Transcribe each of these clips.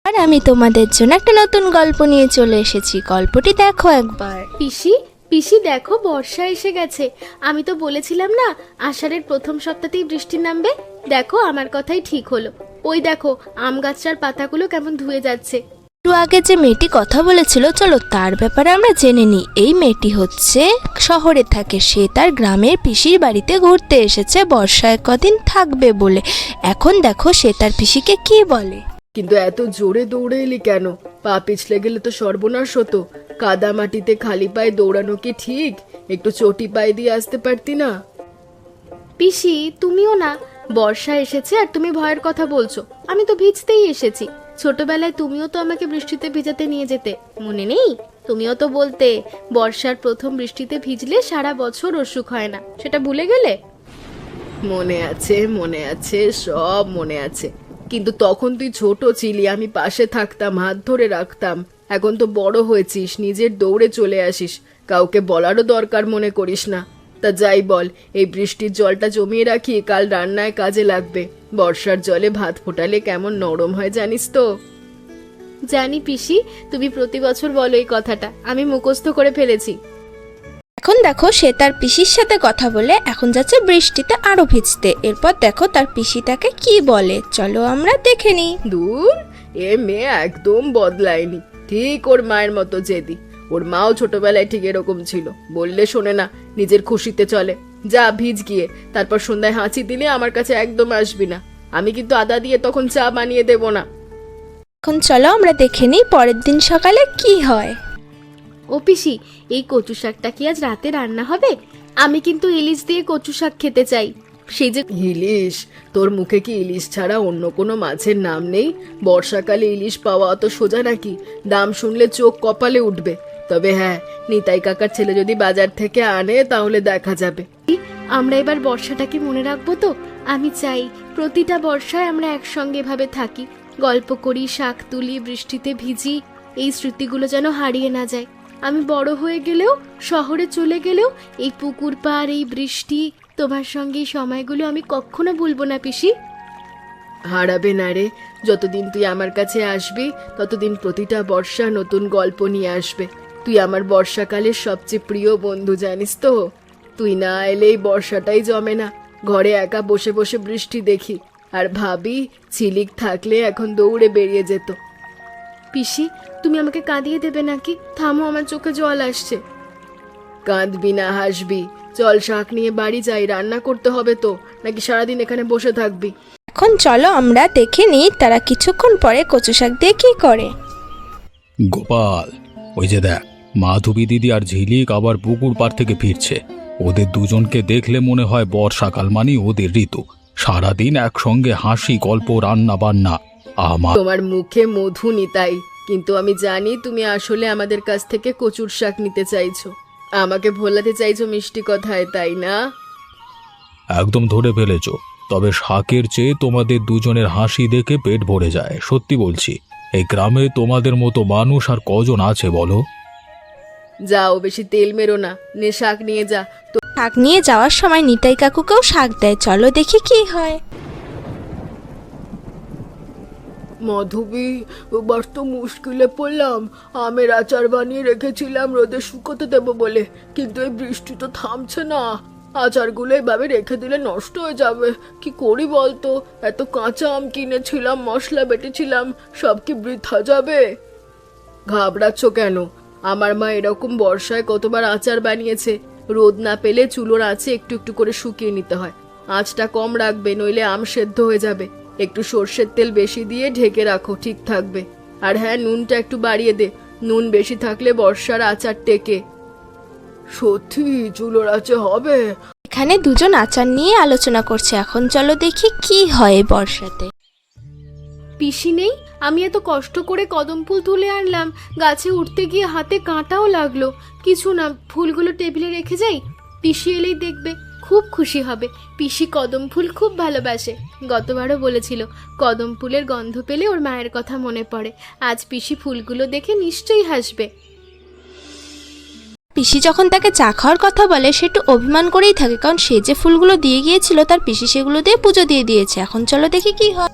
আর আমি তোমাদের জন্য একটা নতুন গল্প নিয়ে চলে এসেছি। গল্পটি দেখো একবার। পিসি পিসি দেখো, বর্ষা এসে গেছে। আমি তো বলেছিলাম না আষাঢ়ের প্রথম সপ্তাহতেই বৃষ্টি নামবে। দেখো আমার কথাই ঠিক হলো। ওই দেখো আম গাছটার পাতাগুলো কেমন ধুয়ে যাচ্ছে। একটু আগে যে মেয়েটি কথা বলেছিল, চলো তার ব্যাপারে আমরা জেনে নিই। এই মেয়েটি হচ্ছে শহরে থাকে, সে তার গ্রামের পিসির বাড়িতে ঘুরতে এসেছে বর্ষায় কদিন থাকবে বলে। এখন দেখো সে তার পিসিকে কি বলে। কিন্তু এত জোরে দৌড়ে এলি কেন? পা পিছলে গেলে তো সর্বনাশ হতো। কাদা মাটিতে খালি পায়ে দৌড়ানো কি ঠিক? একটু চটি পায়ে দিয়ে আসতে পারতি না? পিসি তুমিও না, বর্ষা এসেছে আর তুমি ভয়ের কথা বলছো। আমি তো ভিজতেই এসেছি। ছোটবেলায় তুমিও তো আমাকে বৃষ্টিতে ভিজাতে নিয়ে যেতে, মনে নেই? তুমিও তো বলতে বর্ষার প্রথম বৃষ্টিতে ভিজলে সারা বছর অসুখ হয় না, সেটা ভুলে গেলে? মনে আছে, মনে আছে, সব মনে আছে। কিন্তু তখন তুই ছোট ছিলি, আমি পাশে থাকতাম, হাত ধরে রাখতাম। এখন তো বড় হয়েছিস, নিজের দৌড়ে চলে আসিস, কাউকে বলারও দরকার মনে করিস না। তা যাই বল, এই বৃষ্টির জলটা জমিয়ে রাখি, কাল রান্নায় কাজে লাগবে। বর্ষার জলে ভাত ফোটালে কেমন নরম হয় জানিস তো? জানি পিসি, তুমি প্রতি বছর বলো এই কথাটা, আমি মুখস্থ করে ফেলেছি। এখন দেখো সে তার পিসির সাথে কথা বলে এখন যাচ্ছে বৃষ্টিতে আরো ভিজতে। এরপর দেখো তার পিসি তাকে কি বলে, চলো আমরা দেখে নিই। দূর, এ মেয়ে একদম বদলায়নি, ঠিক ওর মায়ের মতো জেদি। ওর মাও ছোটবেলায় ঠিক এরকম ছিল, বললে শোনে না, নিজের খুশিতে চলে। যা ভিজ গিয়ে, তারপর সন্ধ্যায় হাঁচি দিলে আমার কাছে একদম আসবি না। আমি কিন্তু আদা দিয়ে তখন চা বানিয়ে দেব না। এখন চলো আমরা দেখে নিই পরের দিন সকালে কি হয়। ও পিসি, এই কচু শাকটা কি আজ রাতে রান্না হবে? আমি কিন্তু ইলিশ দিয়ে কচু শাক খেতে চাই। সেই যে ইলিশ? তোর মুখে কি ইলিশ ছাড়া অন্য কোনো মাছের নাম নেই? বর্ষাকালে ইলিশ পাওয়া অত সোজা নাকি? দাম শুনলে চোখ কপালে উঠবে। তবে হ্যাঁ, নিতাই কাকার ছেলে যদি বাজার থেকে আনে তাহলে দেখা যাবে। আমরা এবার বর্ষাটাকে মনে রাখবো তো। আমি চাই প্রতিটা বর্ষায় আমরা একসঙ্গে ভাবে থাকি, গল্প করি, শাক তুলি, বৃষ্টিতে ভিজি। এই স্মৃতিগুলো যেন হারিয়ে না যায়। আমি বড় হয়ে গেলেও, শহরে চলে গেলেও এই পুকুর পাড়, এই বৃষ্টি, তোমার সঙ্গে এই সময়গুলো আমি কখনো ভুলবো না পিসি। হারাবে না রে, যতদিন তুই আমার কাছে আসবি ততদিন প্রতিটা বর্ষা নতুন গল্প নিয়ে আসবে। তুই আমার বর্ষাকালের সবচেয়ে প্রিয় বন্ধু, জানিস তো? তুই না এলেই বর্ষাটাই জমে না। ঘরে একা বসে বসে বৃষ্টি দেখি আর ভাবি, ঝিলিক থাকলে এখন দৌড়ে বেরিয়ে যেত। পিসি তুমি আমাকে কাঁদিয়ে দেবে নাকি? থামো, আমার চোখে জল আসছে। কাঁদবি না, হাসবি। চল শাক নিয়ে বাড়ি যাই, রান্না করতে হবে তো, নাকি সারাদিন এখানে বসে থাকবি? এখন চলো আমরা দেখে নিই তারা কিছুক্ষণ পরে কচু শাক দিয়ে কি করে। গোপাল, ওই যে দেখ, মাধবী দিদি আর ঝিলিক আবার পুকুর পাড় থেকে ফিরছে। ওদের দুজনকে দেখলে মনে হয় বর্ষাকাল মানে ওদের ঋতু। সারাদিন একসঙ্গে হাসি, গল্প, রান্না বান্না। আমার তোমার মুখে মধু নিতাই, কিন্তু আমি জানি তুমি আসলে আমাদের কাছ থেকে কচুর শাক নিতে চাইছো, আমাকে ভোলাতে চাইছো মিষ্টি কথায়, তাই না? একদম ধরে ফেলেছ। তবে শাকের চেয়ে তোমাদের দুজনের হাসি দেখে পেট ভরে যায়, সত্যি বলছি। এই গ্রামে তোমাদের মতো মানুষ আর কজন আছে বলো? যাও, বেশি তেল মেরো না, নে শাক নিয়ে যা। তো শাক নিয়ে যাওয়ার সময় নিতাই কাকুকেও শাক দেয়, চলো দেখি কি হয়। মাধবী, এবার তো মুশকিলে পড়লাম। আমের আচার বানিয়ে রেখেছিলাম রোদে শুকোতে দেবো বলে, কিন্তু এই বৃষ্টি তো থামছে না। আচারগুলো এভাবে রেখে দিলে নষ্ট হয়ে যাবে। কি করি বলতো? এত কাঁচা আম কিনেছিলাম, মশলা বেটেছিলাম, সব কি বৃথা যাবে? ঘাবড়াচ্ছ কেন? আমার মা এরকম বর্ষায় কতবার আচার বানিয়েছে। রোদ না পেলে চুলোর আঁচে একটু একটু করে শুকিয়ে নিতে হয়। আঁচটা কম রাখবে, নইলে আম সেদ্ধ হয়ে যাবে। একটু সর্ষের তেল বেশি দিয়ে ঢেকে রাখো, ঠিক থাকবে। আর হ্যাঁ, নুনটা একটু বাড়িয়ে দে, নুন বেশি থাকলে বর্ষার আচার টেকে। সত্যি চুলোর আঁচে হবে? এখানে দুজন আচার নিয়ে আলোচনা করছে, এখন চলো দেখি কি হয় বর্ষাতে। পিসি নেই? আমি এত কষ্ট করে কদম ফুল তুলে আনলাম, গাছে উঠতে গিয়ে হাতে কাঁটাও লাগলো। কিছু না, ফুলগুলো টেবিলে রেখে যাই, পিসি এলেই দেখবে, খুব খুশি হবে। পিসি কদম ফুল খুব ভালোবাসে, গতবারও বলেছিল কদম ফুলের গন্ধ পেলে ওর মায়ের কথা মনে পড়ে। আজ পিসি ফুলগুলো দেখে নিশ্চয়ই হাসবে। পিসি যখন তাকে চা খাওয়ার কথা বলে সে একটু অভিমান করেই থাকে, কারণ সে যে ফুলগুলো দিয়ে গিয়েছিল তার পিসি সেগুলো দিয়ে পুজো দিয়ে দিয়েছে। এখন চলো দেখি কি হয়।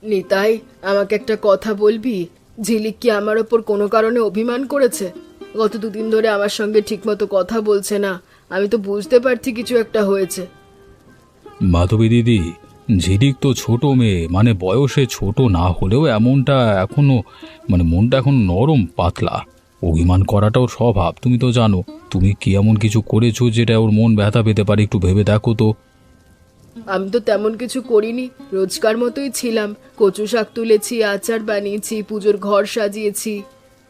নিতাই, আমাকে একটা কথা বলবি? ঝিলিক কি আমার ওপর কোনো কারণে অভিমান করেছে? গত 2 দিন ধরে আমার সঙ্গে ঠিকমতো কথা বলছে না। আমি তো বুঝতে পারছি কিছু একটা হয়েছে। মাধবী দিদি, ঝিলিক তো ছোট মেয়ে, মানে বয়সে ছোট না হলেও এমনটা এখনো, মানে মনটা এখন নরম পাতলা। অভিমান করাটাও স্বভাব, তুমি তো জানো। তুমি কি এমন কিছু করেছো যেটা ওর মন ব্যথা পেতে পারে? একটু ভেবে দেখো তো। আমি তো তেমন কিছু করিনি, রোজকার মতোই ছিলাম। কচু শাক তুলেছি, আচার বানিয়েছি, পুজোর ঘর সাজিয়েছি।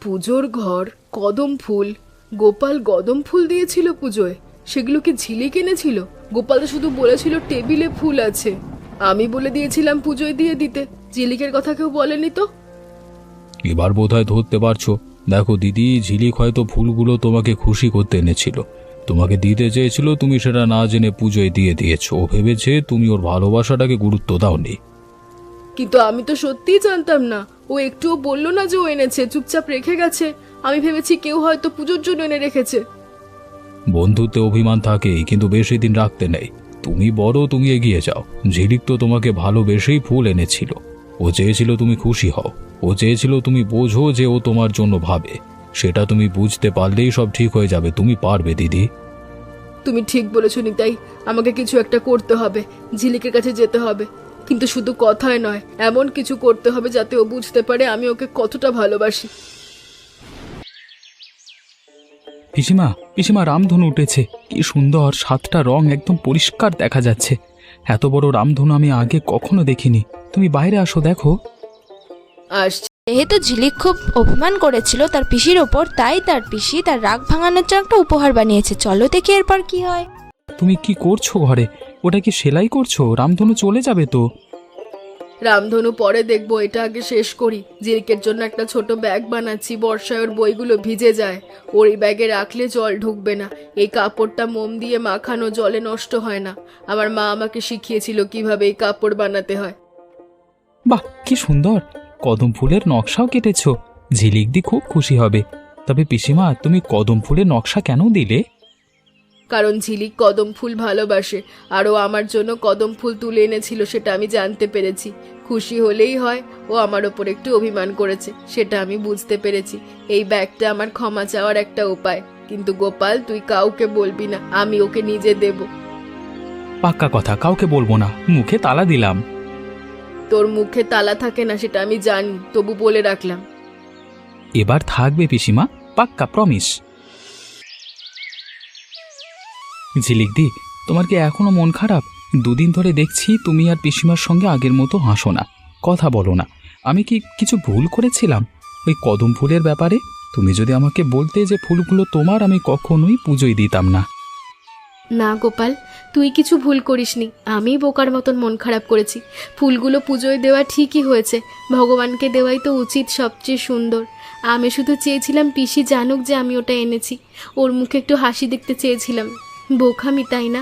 পুজোর ঘর? কদম ফুল? গোপাল কদম ফুল দিয়েছিল পুজোয়? সেগুলো কি ঝিলিক এনেছিল? গোপাল তো শুধু বলেছিল টেবিলে ফুল আছে। আমি বলে দিয়েছিলাম পুজোয় দিয়ে দিতে। ঝিলিকের কথা কেউ বলেনি তো। এবার বোধহয় ধরতে পারছো। দেখো দিদি, ঝিলিক হয়তো ফুলগুলো তোমাকে খুশি করতে এনেছিল, তোমাকে দিতে চেয়েছিল, তুমি সেটা না জেনে পুজোয় দিয়ে দিয়েছো। ও ভেবেছে তুমি ওর ভালোবাসাটাকে গুরুত্ব দাওনি। কিন্তু আমি তো সত্যিই জানতাম না। ও একটুও বললো না যে ও এনেছে, চুপচাপ রেখে গেছে। আমি ভেবেছি কেউ হয়তো পুজোর জন্য এনে রেখেছে। বন্ধুত্বে অভিমান থাকেই, কিন্তু বেশি দিন রাখতে নেই। তুমি বড়, তুমি এগিয়ে যাও। ঝিলিক তো তোমাকে ভালোবেসেই ফুল এনেছিল। ও চেয়েছিল তুমি খুশি হও, ও চেয়েছিল তুমি বোঝো যে ও তোমার জন্য ভাবে। সেটা তুমি বুঝতে পারলেই সব ঠিক হয়ে যাবে। তুমি পারবে দিদি। তুমি ঠিক বলেছো নিতাই, আমাকে কিছু একটা করতে হবে। ঝিলিকের কাছে যেতে হবে, কিন্তু শুধু কথায় নয়, এমন কিছু করতে হবে যাতে ও বুঝতে পারে আমি ওকে কতটা ভালোবাসি। পিসিমা, পিসিমা, রামধনু উঠেছে। কি সুন্দর, 7টা রং একদম পরিষ্কার দেখা যাচ্ছে। এত বড় রামধনু আমি আগে কখনো দেখিনি। তুমি বাইরে আসো, দেখো। আসছে। যেহেতু ঝিলিক খুব অভিমান করেছিল তার পিসির ওপর, তাই তার পিসি তার রাগ ভাঙানোর জন্য একটা উপহার বানিয়েছে। চলো দেখি এরপর কি হয়। তুমি কি করছো ঘরে? ওটা কি সেলাই করছো? রামধনু চলে যাবে তো। রামধনু পরে দেখবো, এটা আগে শেষ করি। ঝিলিকের জন্য একটা ছোট ব্যাগ বানাচ্ছি। বর্ষায় ওর বইগুলো ভিজে যায়, ওর এই ব্যাগে রাখলে জল ঢুকবে না। এই কাপড়টা মোম দিয়ে মাখানো, জলে নষ্ট হয় না। আমার মা আমাকে শিখিয়েছিল কিভাবে এই কাপড় বানাতে হয়। বাহ, কি সুন্দর! কদম ফুলের নকশাও কেটেছো। ঝিলিক দি খুব খুশি হবে। তবে পিসিমা, তুমি কদম ফুলের নকশা কেন দিলে? কারণ ঝিলিক কদম ফুল ভালোবাসে, আর ও আমার জন্য কদম ফুল তুলে এনেছিল, সেটা আমি জানতে পেরেছি। খুশি হলেই হয়। ও আমার ওপর একটু অভিমান করেছে, সেটা আমি বুঝতে পেরেছি। এই ব্যাগটা আমার ক্ষমা চাওয়ার একটা উপায়। কিন্তু গোপাল, তুই কাউকে বলবি না, আমি ওকে নিজে দেব। পাক্কা কথা, কাউকে বলবো না। মুখে তালা দিলাম। তোর মুখে তালা থাকে না সেটা আমি জানি, তবু বলে রাখলাম। এবার থাকবে পিসিমা, পাক্কা প্রমিস। ঝিলিক দি, তোমার কি এখনো মন খারাপ? 2 দিন ধরে দেখছি তুমি আর পিসিমার সঙ্গে আগের মতো হাসো না, কথা বলো না। আমি কি কিছু ভুল করেছিলাম ওই কদম ফুলের ব্যাপারে? তুমি যদি আমাকে বলতে যে ফুলগুলো তোমার, আমি কখনোই পুজোয় দিতাম না। না গোপাল, তুই কিছু ভুল করিসনি। আমি বোকার মতন মন খারাপ করেছি। ফুলগুলো পুজোয় দেওয়া ঠিকই হয়েছে, ভগবানকে দেওয়াই তো উচিত সবচেয়ে সুন্দর। আমি শুধু চেয়েছিলাম পিসি জানুক যে আমি ওটা এনেছি। ওর মুখে একটু হাসি দেখতে চেয়েছিলাম। বোকামি, তাই না?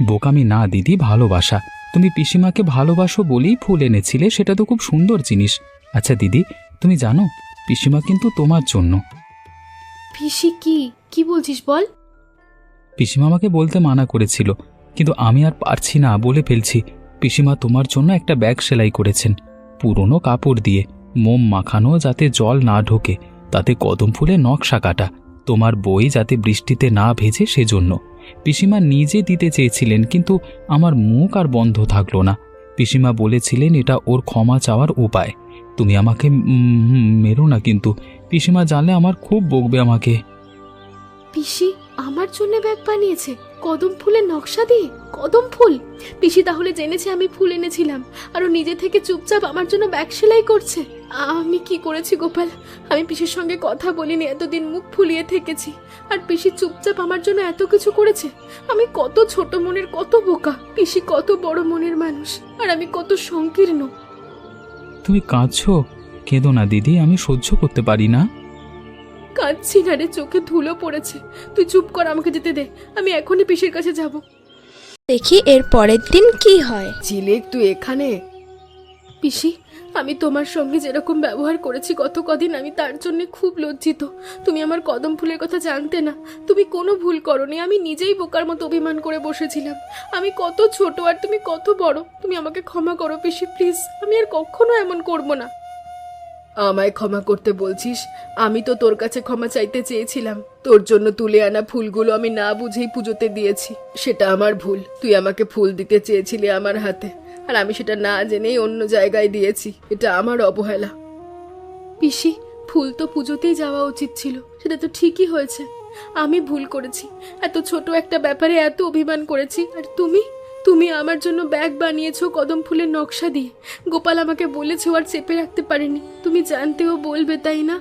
বোকামি না দিদি, ভালোবাসা। তুমি পিসিমাকে ভালোবাসো বলেই ফুল এনেছিলে, সেটা তো খুব সুন্দর জিনিস। আচ্ছা দিদি, তুমি জানো পিসিমা কিন্তু তোমার জন্য। পিসি কি কি বলছিস বল? পিসিমা আমাকে বলতে মানা করেছিল, কিন্তু আমি আর পারছি না, বলে ফেলছি। পিসিমা তোমার জন্য একটা ব্যাগ সেলাই করেছেন, পুরনো কাপড় দিয়ে, মোম মাখানো যাতে জল না ঢোকে, তাতে কদম ফুলের নকশা কাটা। তোমার বই যাতে বৃষ্টিতে না ভেজে, সেজন্য। পিসিমা নিজে দিতে চেয়েছিলেন, কিন্তু আমার মুখ আর বন্ধ থাকলো না। পিসিমা বলেছিলেন এটা ওর ক্ষমা চাওয়ার উপায়। তুমি আমাকে মেরো না কিন্তু, পিসিমা জানলে আমার খুব বকবে আমাকে। পিসি আমার জন্য ব্যাগ বানিয়েছে কদম ফুলের নকশা দিয়ে? কদম ফুল? পিসি তাহলে জেনেছে আমি ফুল এনেছিলাম, আর ও নিজে থেকে চুপচাপ আমার জন্য ব্যাগ সেলাই করছে। আমি কি করেছি গোপাল? আমি পিসির সঙ্গে কথা বলিনি, এতদিন মুখ ফুলিয়ে থেকেছি, আর পিসি চুপচাপ আমার জন্য এত কিছু করেছে। আমি কত ছোট মনের, কত বোকা। পিসি কত বড় মনের মানুষ, আর আমি কত সংকীর্ণ। তুমি কাঁদছো? কেঁদো না দিদি, আমি সহ্য করতে পারি না। কাঁদছি না রে, চোখে ধুলো পড়েছে। তুই চুপ কর, আমাকে যেতে দে। আমি এখনই পিসির কাছে যাব। দেখি এর পরের দিন কি হয়। ঝিলিক, তুই এখানে? পিসি, আমি তোমার সঙ্গে যেরকম ব্যবহার করেছি গত কদিন, আমি তার জন্য খুব লজ্জিত। তুমি আমার কদম ফুলের কথা জানতে না, তুমি কোনো ভুল করনি। আমি নিজেই বোকার মতো অভিমান করে বসেছিলাম। আমি কত ছোট আর তুমি কত বড়। তুমি আমাকে ক্ষমা করো পিসি, প্লিজ। আমি আর কখনো এমন করব না। আমায় ক্ষমা করতে বলছিস? আমি তো তোর কাছে ক্ষমা চাইতে চেয়েছিলাম। তোর জন্য তুলে আনা ফুলগুলো আমি না বুঝেই পুজোতে দিয়েছি। সেটা আমার ভুল। তুই আমাকে ফুল দিতে চেয়েছিলি আমার হাতে, আর আমি সেটা না জেনেই অন্য জায়গায় দিয়েছি। এটা আমার অবহেলা। পিসি, ফুল তো পুজোতেই যাওয়া উচিত ছিল, সেটা তো ঠিকই হয়েছে। আমি ভুল করেছি, এত ছোট একটা ব্যাপারে এত অভিমান করেছি। আর তুমি আমার জন্য ব্যাগ বানিয়েছো কদম ফুলের নকশা দিয়ে। গোপাল আমাকে বলেছে, আর চেপে রাখতে পারেনি। তুমি জানতেও বলবে, তাই না?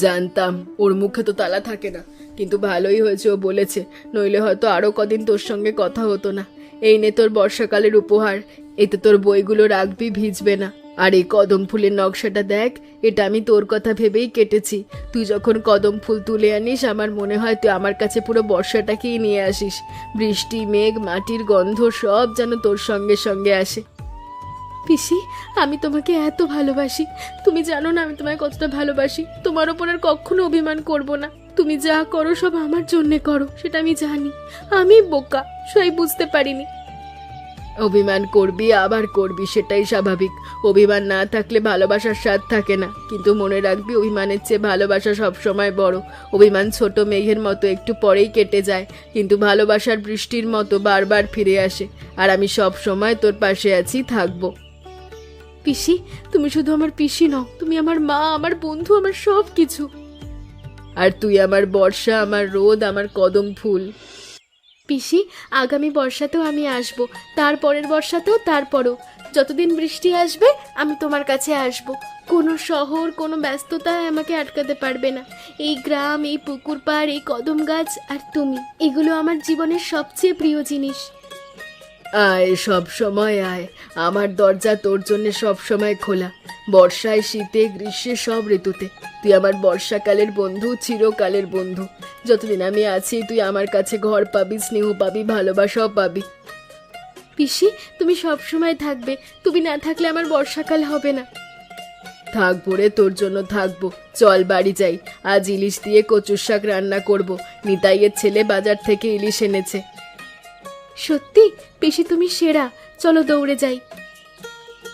জানতাম, ওর মুখে তো তালা থাকে না, কিন্তু ভালোই হয়েছে ও বলেছে, নইলে হয়তো আরো কদিন তোর সঙ্গে কথা হতো না। এই নে তোর বর্ষাকালের উপহার। এতে তোর বইগুলো রাখবি, ভিজবে না। আর এই কদম ফুলের নকশাটা দেখ, এটা আমি তোর কথা ভেবেই কেটেছি। তুই যখন কদম ফুল তুলে আনিস, আমার মনে হয় তুই আমার কাছে পুরো বর্ষাটাকেই নিয়ে আসিস। বৃষ্টি, মেঘ, মাটির গন্ধ সব যেন তোর সঙ্গে সঙ্গে আসে। পিসি, আমি তোমাকে এত ভালোবাসি। তুমি জানো না আমি তোমায় কতটা ভালোবাসি। তোমার ওপর আর কখনো অভিমান করব না। তুমি যা করো সব আমার জন্যে করো, সেটা আমি জানি। আমি বোকা, সেই বুঝতে পারিনি। অভিমান করবি, আবার করবি, সেটাই স্বাভাবিক। অভিমান না থাকলে ভালোবাসার স্বাদ থাকে না। কিন্তু মনে রাখবি, অভিমানের চেয়ে ভালোবাসা সবসময় বড়। অভিমান ছোট মেঘের মতো একটু পরেই কেটে যায়, কিন্তু ভালোবাসার বৃষ্টির মতো বারবার ফিরে আসে। আর আমি সব সময় তোর পাশে আছি, থাকবো। পিসি, তুমি শুধু আমার পিসি নও, তুমি আমার মা, আমার বন্ধু, আমার সব কিছু। আর তুই আমার বর্ষা, আমার রোদ, আমার কদম ফুল। পিসি, আগামী বর্ষাতেও আমি আসব, তারপরের বর্ষাতেও, তারপরও। যতদিন বৃষ্টি আসবে আমি তোমার কাছে আসব। কোনো শহর, কোনো ব্যস্ততা আমাকে আটকাতে পারবে না। এই গ্রাম, এই পুকুর পাড়, এই কদম গাছ আর তুমি, এগুলো আমার জীবনের সবচেয়ে প্রিয় জিনিস। আয়, সব সময় আয়। আমার দরজা তোর জন্য সব সময় খোলা। বর্ষায়, শীতে, গ্রীষ্মে, সব ঋতুতে। তুই আমার বর্ষাকালের বন্ধু, চিরকালের বন্ধু। যতদিন আমি আছি তুই আমার কাছে ঘর পাবি, স্নেহ পাবি, ভালোবাসাও পাবি। পিসি, তুমি সব সময় থাকবে। তুমি না থাকলে আমার বর্ষাকাল হবে না। থাকবো রে, তোর জন্য থাকবো। চল বাড়ি যাই। আজ ইলিশ দিয়ে কচুর শাক রান্না করব। নিতাইয়ের ছেলে বাজার থেকে ইলিশ এনেছে। সত্যি? পিসি তুমি সেরা। চলো দৌড়ে যাই।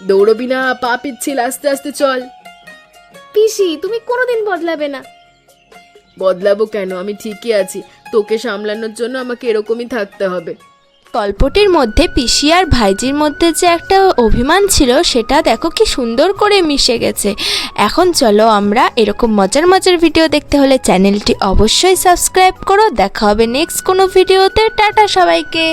দৌড়বি না, পা পিচ্ছিল, আস্তে আস্তে চল। পিসি, তুমি কোনোদিন বদলাবে না। বদলাবো কেন? আমি ঠিকই আছি। তোকে সামলানোর জন্য আমাকে এরকমই থাকতে হবে। গল্পটির মধ্যে পিসি আর ভাইজির মধ্যে যে একটা অভিমান ছিল, সেটা দেখো কি সুন্দর করে মিশে গেছে। এখন চলো আমরা এরকম মজার মজার ভিডিও দেখতে হলে চ্যানেলটি অবশ্যই সাবস্ক্রাইব করো। দেখা হবে নেক্সট কোনো ভিডিওতে। টাটা সবাইকে।